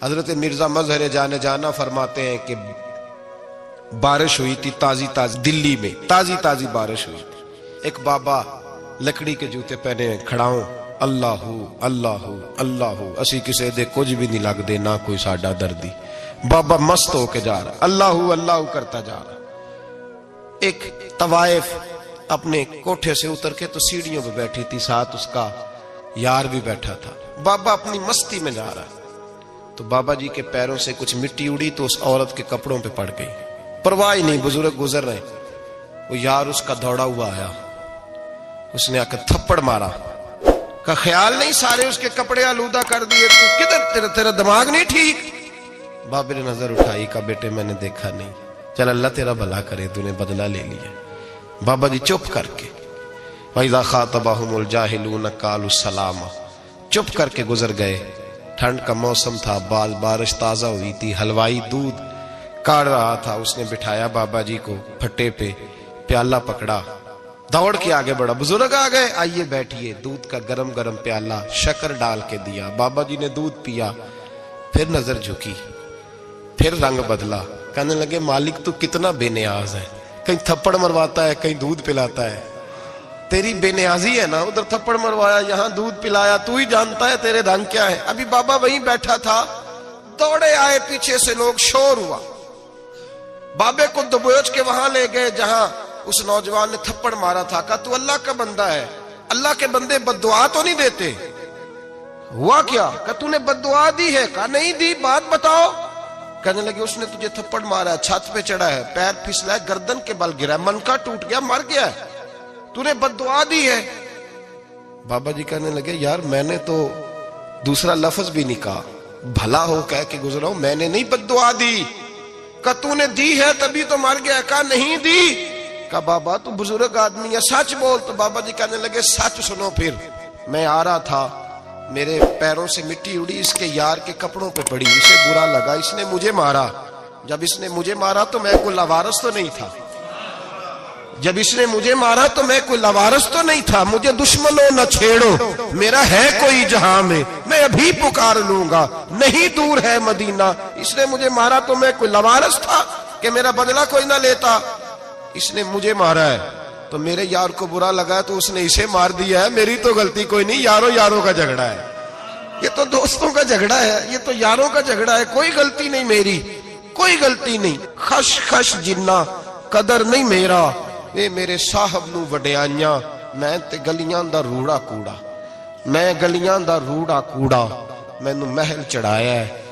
حضرت مرزا مظہر جانے جانا فرماتے ہیں کہ بارش ہوئی تھی تازی تازی، دلی میں تازی تازی بارش ہوئی تھی. ایک بابا لکڑی کے جوتے پہنے کھڑا ہوں، اللہ اللہ اللہ، اسی کسے دے کچھ بھی نہیں لگ دے، نہ کوئی ساڈا دردی. بابا مست ہو کے جا رہا، اللہ اللہ کرتا جا رہا. ایک طوائف اپنے کوٹھے سے اتر کے تو سیڑھیوں پہ بیٹھی تھی، ساتھ اس کا یار بھی بیٹھا تھا. بابا اپنی مستی میں جا رہا، تو بابا جی کے پیروں سے کچھ مٹی اڑی تو اس عورت کے کپڑوں پہ پڑ گئی. پرواہ نہیں، بزرگ گزر رہے. وہ یار اس کا دوڑا ہوا آیا، اس نے آ کے تھپڑ مارا. کا خیال نہیں سارے اس کے کپڑے آلودہ کر دیے، تو کدھر تیرا دماغ نہیں ٹھیک؟ بابے نے نظر اٹھائی، کہا بیٹے میں نے دیکھا نہیں، چل اللہ تیرا بھلا کرے، تو نے بدلہ لے لیا. بابا جی چپ کر کے وَإِذَا خَاطَبَهُمُ الْجَاهِلُونَ قَالُوا السَّلَامَ، چپ کر کے گزر گئے. ٹھنڈ کا موسم تھا، بارش تازہ ہوئی تھی، حلوائی دودھ کاڑ رہا تھا. اس نے بٹھایا بابا جی کو پھٹے پہ، پیالہ پکڑا، دوڑ کے آگے بڑھا. بزرگ آ گئے، آئیے بیٹھیے. دودھ کا گرم گرم پیالہ شکر ڈال کے دیا. بابا جی نے دودھ پیا، پھر نظر جھکی، پھر رنگ بدلا. کہنے لگے مالک تو کتنا بے نیاز ہے، کہیں تھپڑ مرواتا ہے، کہیں دودھ پلاتا ہے. تیری بے نیازی ہے نا، ادھر تھپڑ مروایا، یہاں دودھ پلایا، تو ہی جانتا ہے تیرے رنگ کیا ہے. ابھی بابا وہیں بیٹھا تھا، دوڑے آئے پیچھے سے لوگ، شور ہوا. بابے کو دبوچ کے وہاں لے گئے جہاں اس نوجوان نے تھپڑ مارا تھا. کہا تو اللہ کا بندہ ہے، اللہ کے بندے بد دعا تو نہیں دیتے. ہوا کیا؟ کہا تو نے بد دعا دی ہے؟ کہا نہیں دی، بات بتاؤ. کہنے لگے اس نے تجھے تھپڑ مارا ہے، چھت پہ چڑھا ہے، پیر پھسلا ہے، گردن کے بل گرا ہے، منکا ٹوٹ گیا، مر گیا ہے، تو نے بد دعا دی ہے. بابا جی کہنے لگے یار میں نے تو دوسرا لفظ بھی نہیں کہا، بھلا ہو کہہ کے گزرا ہوں، میں نے نہیں بد دعا دی. کہا تو نے دی ہے تبھی تو مر گیا. کہا نہیں دی. کہا بابا تو بزرگ آدمی ہے، سچ بول. تو بابا جی کہنے لگے سچ سنو. پھر میں آ رہا تھا، میرے پیروں سے مٹی اڑی، اس کے یار کے کپڑوں پہ پڑی، اسے برا لگا، اس نے مجھے مارا. جب اس نے مجھے مارا تو میں کوئی لاوارث تو نہیں تھا، جب اس نے مجھے مارا تو میں کوئی لاوارث تو نہیں تھا. مجھے دشمنوں نہ چھیڑو، میرا ہے کوئی جہاں میں ابھی پکار لوں گا، نہیں دور ہے مدینہ. اس نے مجھے مارا تو میں کوئی لاوارث تھا کہ میرا بدلہ کوئی نہ لیتا. اس نے مجھے مارا ہے تو میرے یار کو برا لگا تو اس نے اسے مار دیا ہے، میری تو غلطی کوئی نہیں. یاروں کا جھگڑا ہے، یہ تو دوستوں کا جھگڑا ہے، یہ تو یاروں کا جھگڑا ہے، کوئی غلطی نہیں میری، کوئی غلطی نہیں. خش خش جنہ قدر نہیں میرا، اے میرے صاحب نو وڈیاں، میں تے گلیاں دا روڑا کوڑا، میں گلیاں دا روڑا کوڑا. مینوں محل چڑھایا ہے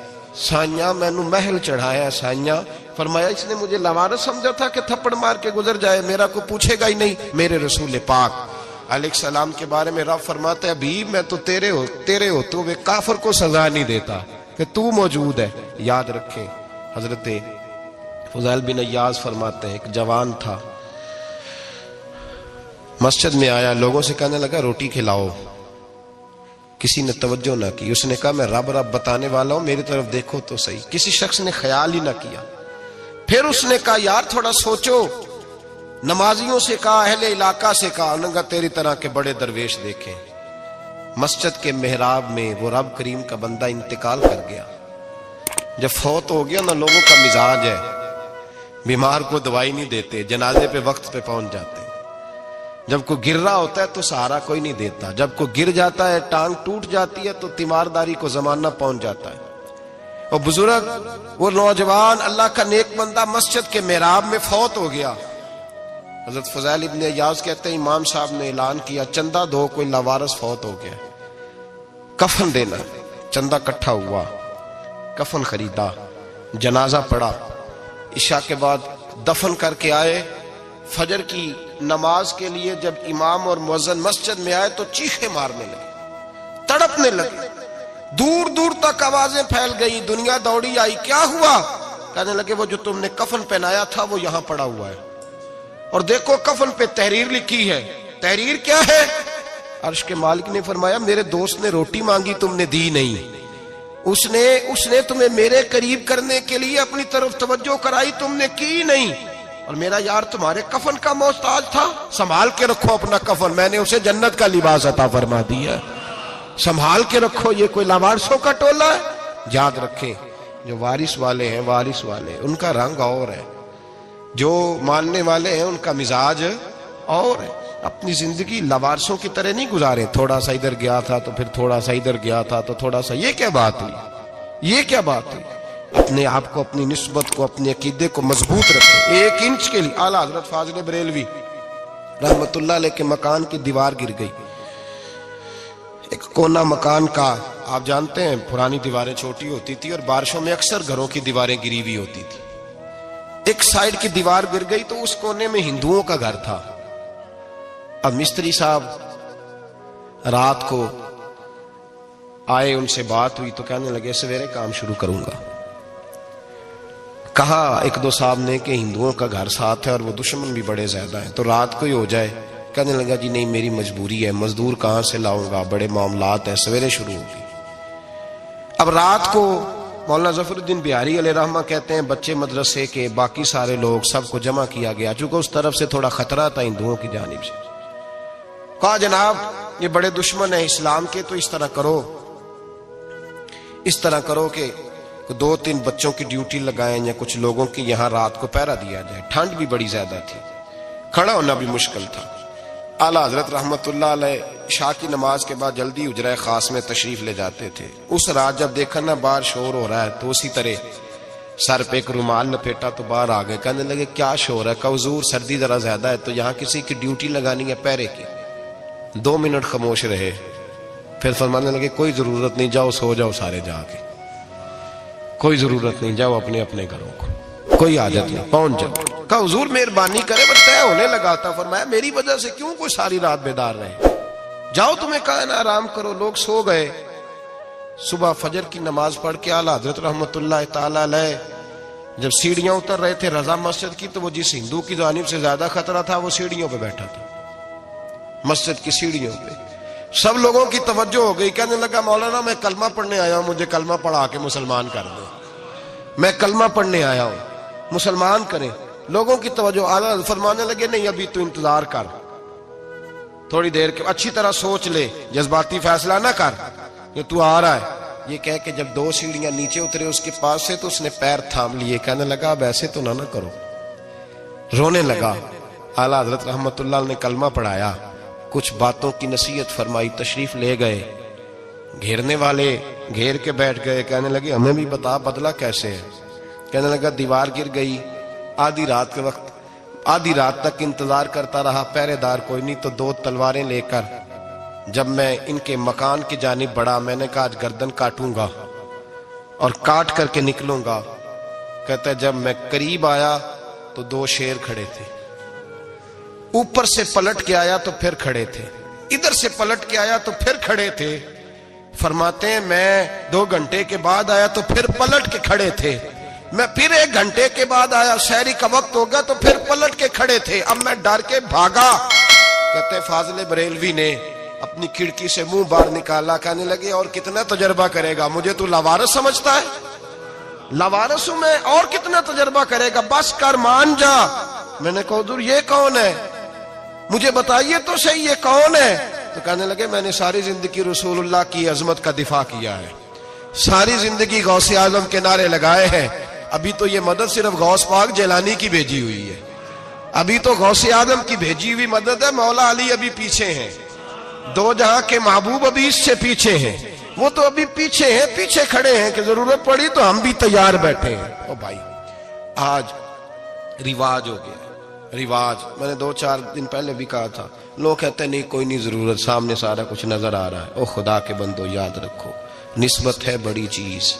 سائیاں، مینوں محل چڑھایا ہے سائیاں. فرمایا اس نے مجھے لاوارث سمجھا تھا کہ تھپڑ مار کے گزر جائے، میرا کو پوچھے گا ہی نہیں. میرے رسول پاک علیہ السلام کے بارے میں رب فرماتا ہے ابھی میں تو تیرے ہوتے ہوئے کافر کو سزا نہیں دیتا کہ تو موجود ہے. یاد رکھیں حضرت فضیل بن عیاض فرماتے ہیں ایک جوان تھا، مسجد میں آیا، لوگوں سے کہنے لگا روٹی کھلاؤ. کسی نے توجہ نہ کی. اس نے کہا میں رب بتانے والا ہوں، میری طرف دیکھو تو صحیح. کسی شخص نے خیال ہی نہ کیا. پھر اس نے کہا یار تھوڑا سوچو. نمازیوں سے کہا، اہل علاقہ سے کہا، انہوں نے کہا تیری طرح کے بڑے درویش دیکھیں. مسجد کے محراب میں وہ رب کریم کا بندہ انتقال کر گیا. جب فوت ہو گیا نا، لوگوں کا مزاج ہے بیمار کو دوائی نہیں دیتے، جنازے پہ وقت پہ پہنچ جاتے. جب کوئی گر رہا ہوتا ہے تو سہارا کوئی نہیں دیتا، جب کوئی گر جاتا ہے ٹانگ ٹوٹ جاتی ہے تو تیمارداری کو زمانہ پہنچ جاتا ہے. اور بزرگ وہ نوجوان اللہ کا نیک بندہ مسجد کے محراب میں فوت ہو گیا. حضرت فضیل ابن عیاض کہتے ہیں امام صاحب نے اعلان کیا چندہ دو، کوئی لاوارث فوت ہو گیا، کفن دینا. چندہ کٹھا ہوا، کفن خریدا، جنازہ پڑا. عشاء کے بعد دفن کر کے آئے. فجر کی نماز کے لیے جب امام اور مؤذن مسجد میں آئے تو چیخیں مارنے لگے، تڑپنے لگے. دور دور تک آوازیں پھیل گئی، دنیا دوڑی آئی. کیا ہوا؟ کہنے لگے وہ جو تم نے کفن پہنایا تھا وہ یہاں پڑا ہوا ہے، اور دیکھو کفن پہ تحریر لکھی ہے. تحریر کیا ہے؟ عرش کے مالک نے فرمایا میرے دوست نے روٹی مانگی تم نے دی نہیں، اس نے تمہیں میرے قریب کرنے کے لیے اپنی طرف توجہ کرائی، تم نے کی نہیں. اور میرا یار تمہارے کفن کا محتاج تھا، سنبھال کے رکھو اپنا کفن، میں نے اسے جنت کا لباس عطا فرما دیا، سنبھال کے رکھو. یہ کوئی لاوارثوں کا ٹولہ ہے؟ یاد رکھیں جو وارث والے ہیں، وارث والے ان کا رنگ اور ہے، جو ماننے والے ہیں ان کا مزاج اور ہے۔ اپنی زندگی لوارثوں کی طرح نہیں گزاریں، تھوڑا سا ادھر گیا تھا تو پھر تھوڑا سا ادھر گیا تھا تو تھوڑا سا، یہ کیا بات ہوئی، یہ کیا بات ہوئی؟ اپنے آپ کو، اپنی نسبت کو، اپنے عقیدے کو مضبوط رکھیں۔ 1 انچ کے لیے اعلیٰ حضرت فاضل بریلوی رحمت اللہ علیہ کے مکان کی دیوار گر گئی، ایک کونا مکان کا، آپ جانتے ہیں پرانی دیواریں چھوٹی ہوتی تھی اور بارشوں میں اکثر گھروں کی دیواریں گری ہوئی ہوتی تھی، ایک سائیڈ کی دیوار گر گئی تو اس کونے میں ہندوؤں کا گھر تھا۔ اب مستری صاحب رات کو آئے، ان سے بات ہوئی تو کہنے لگے سویرے کام شروع کروں گا۔ کہا 1-2 صاحب نے کہ ہندوؤں کا گھر ساتھ ہے اور وہ دشمن بھی بڑے زیادہ ہیں، تو رات کو ہی ہو جائے۔ کہنے لگا جی نہیں، میری مجبوری ہے، مزدور کہاں سے لاؤں گا، بڑے معاملات ہیں، سویرے شروع ہوگی۔ اب رات کو مولانا ظفر الدین بہاری علیہ رحمہ کہتے ہیں بچے مدرسے کے، باقی سارے لوگ، سب کو جمع کیا گیا، چونکہ اس طرف سے تھوڑا خطرہ تھا ہندوؤں کی جانب سے۔ کہا جناب یہ بڑے دشمن ہیں اسلام کے، تو اس طرح کرو کہ 2-3 بچوں کی ڈیوٹی لگائیں یا کچھ لوگوں کی یہاں رات کو پہرا دیا جائے، ٹھنڈ بھی بڑی زیادہ تھی، کھڑا ہونا بھی مشکل تھا۔ اعلیٰ حضرت رحمت اللہ علیہ عشاء کی نماز کے بعد جلدی حجرہ خاص میں تشریف لے جاتے تھے۔ اس رات جب دیکھا نا باہر شور ہو رہا ہے تو اسی طرح سر پہ ایک رومال لپیٹا تو باہر آ گئے، کہنے لگے کیا شور ہے؟ کہ حضور سردی ذرا زیادہ ہے تو یہاں کسی کی ڈیوٹی لگانی ہے پہرے کی۔ 2 منٹ خاموش رہے، پھر فرمانے لگے کوئی ضرورت نہیں، جاؤ سو جاؤ سارے جا کے، کوئی ضرورت نہیں، جاؤ اپنے اپنے گھروں کو، کوئی حاجت نہیں، پہنچ جاؤ۔ کہا حضور مہربانی کرے، بس طے ہونے لگا تھا۔ فرمایا میری وجہ سے کیوں کوئی ساری رات بیدار رہے، جاؤ تمہیں کہا نا آرام کرو۔ لوگ سو گئے۔ صبح فجر کی نماز پڑھ کے اعلیٰ حضرت رحمت اللہ تعالی علیہ جب سیڑھیاں اتر رہے تھے رضا مسجد کی، تو وہ جس ہندو کی جانب سے زیادہ خطرہ تھا وہ سیڑھیوں پہ بیٹھا تھا، مسجد کی سیڑھیوں پہ۔ سب لوگوں کی توجہ ہو گئی، کہنے لگا مولانا میں کلمہ پڑھنے آیا ہوں، مجھے کلمہ پڑھا کے مسلمان کر دیں، میں کلمہ پڑھنے آیا ہوں، مسلمان کریں۔ لوگوں کی توجہ، اعلیٰ فرمانے لگے نہیں ابھی تو انتظار کر، تھوڑی دیر کے اچھی طرح سوچ لے، جذباتی فیصلہ نہ کر کہ تو آ رہا ہے۔ یہ کہہ کے جب 2 سیڑھیاں نیچے اترے اس کے پاس سے تو اس نے پیر تھام لیے، کہنے لگا اب ایسے تو نہ کرو، رونے لگا۔ اعلیٰ حضرت رحمت اللہ نے کلمہ پڑھایا، کچھ باتوں کی نصیحت فرمائی، تشریف لے گئے۔ گھیرنے والے گھیر کے بیٹھ گئے، کہنے لگے ہمیں بھی بتا بدلہ کیسے ہے۔ کہنے لگا دیوار گر گئی، آدھی رات کے وقت، آدھی رات تک انتظار کرتا رہا، پہرے دار کوئی نہیں، تو 2 تلواریں لے کر جب میں ان کے مکان کی جانب بڑھا، میں نے کہا آج گردن کاٹوں گا اور کاٹ کر کے نکلوں گا۔ کہتا ہے جب میں قریب آیا تو 2 شیر کھڑے تھے، اوپر سے پلٹ کے آیا تو پھر کھڑے تھے، ادھر سے پلٹ کے آیا تو پھر کھڑے تھے۔ فرماتے ہیں میں 2 گھنٹے کے بعد آیا تو پھر پلٹ کے کھڑے تھے، میں پھر 1 گھنٹے کے بعد آیا، سحری کا وقت ہوگا تو پھر پلٹ کے کھڑے تھے، اب میں ڈر کے بھاگا۔ کہتے فاضل بریلوی نے اپنی کھڑکی سے منہ باہر نکالا، کہنے لگے اور کتنا تجربہ کرے گا، مجھے تو لاوارث سمجھتا ہے، لاوارث ہوں میں، اور کتنا تجربہ کرے گا، بس کر مان جا۔ میں نے کہا حضور یہ کون ہے، مجھے بتائیے تو صحیح یہ کون ہے۔ تو کہنے لگے میں نے ساری زندگی رسول اللہ کی عظمت کا دفاع کیا ہے، ساری زندگی غوث اعظم کے نعرے لگائے ہیں، ابھی تو یہ مدد صرف غوث پاک جیلانی کی بھیجی ہوئی ہے، ابھی تو غوث اعظم کی بھیجی ہوئی مدد ہے، مولا علی ابھی پیچھے ہیں، 2 جہاں کے محبوب ابھی اس سے پیچھے ہیں، وہ تو ابھی پیچھے ہیں، پیچھے کھڑے ہیں کہ ضرورت پڑی تو ہم بھی تیار بیٹھے ہیں۔ او بھائی آج رواج ہو گیا، رواج، میں نے 2-4 دن پہلے بھی کہا تھا، لوگ کہتے ہیں نہیں کوئی نہیں ضرورت، سامنے سارا کچھ نظر آ رہا ہے۔ او خدا کے بندو یاد رکھو، نسبت ہے بڑی چیز،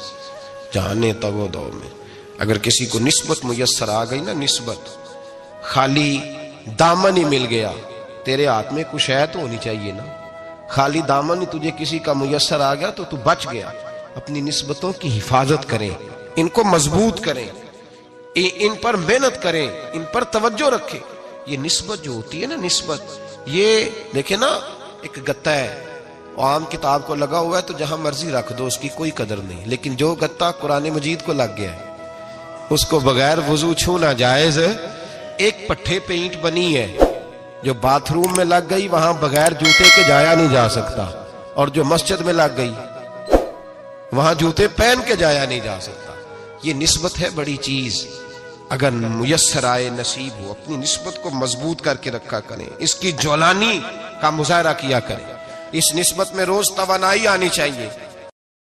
جانے تو دو میں اگر کسی کو نسبت میسر آ گئی نا، نسبت، خالی دامن ہی مل گیا، تیرے ہاتھ میں کچھ ہے تو ہونی چاہیے نا، خالی دامن ہی تجھے کسی کا میسر آ گیا تو بچ گیا۔ اپنی نسبتوں کی حفاظت کریں، ان کو مضبوط کریں، ان پر محنت کریں، ان پر توجہ رکھیں۔ یہ نسبت جو ہوتی ہے نا، نسبت، یہ دیکھیں نا ایک گتا ہے، عام کتاب کو لگا ہوا ہے تو جہاں مرضی رکھ دو، اس کی کوئی قدر نہیں، لیکن جو گتا قرآن مجید کو لگ گیا ہے اس کو بغیر وضو چھونا جائز ہے۔ ایک پٹھے پہ اینٹ بنی ہے، جو باتھ روم میں لگ گئی وہاں بغیر جوتے کے جایا نہیں جا سکتا، اور جو مسجد میں لگ گئی وہاں جوتے پہن کے جایا نہیں جا سکتا. یہ نسبت ہے بڑی چیز. اگر میسر آئے نصیب ہو اپنی نسبت کو مضبوط کر کے رکھا کریں, اس کی جولانی کا مظاہرہ کیا کریں. اس نسبت میں روز توانائی آنی چاہیے.